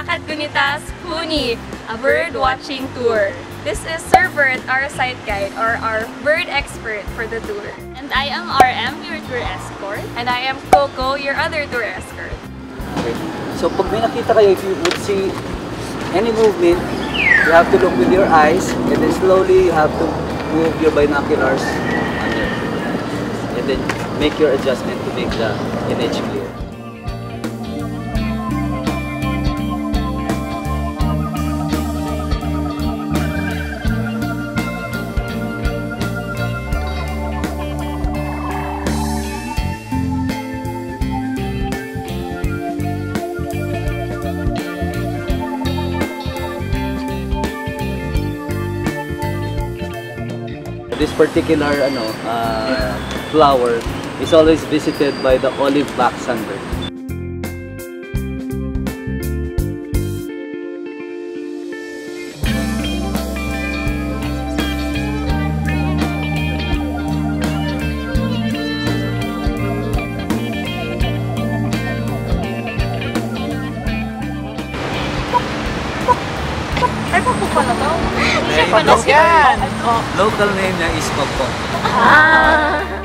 Lakad Gunita's Huni, a bird watching tour. This is Sir Bert, our site guide or our bird expert for the tour. And I am RM, your tour escort. And I am Coco, your other tour escort. Okay. So pag may nakita kayo, if you would see any movement, you have to look with your eyes and then slowly you have to move your binoculars under. And then make your adjustment to make the image clear. This particular flower is always visited by the olive-back sunbird. Ay, papupa na to. Local name niya is Pagpong. Ah!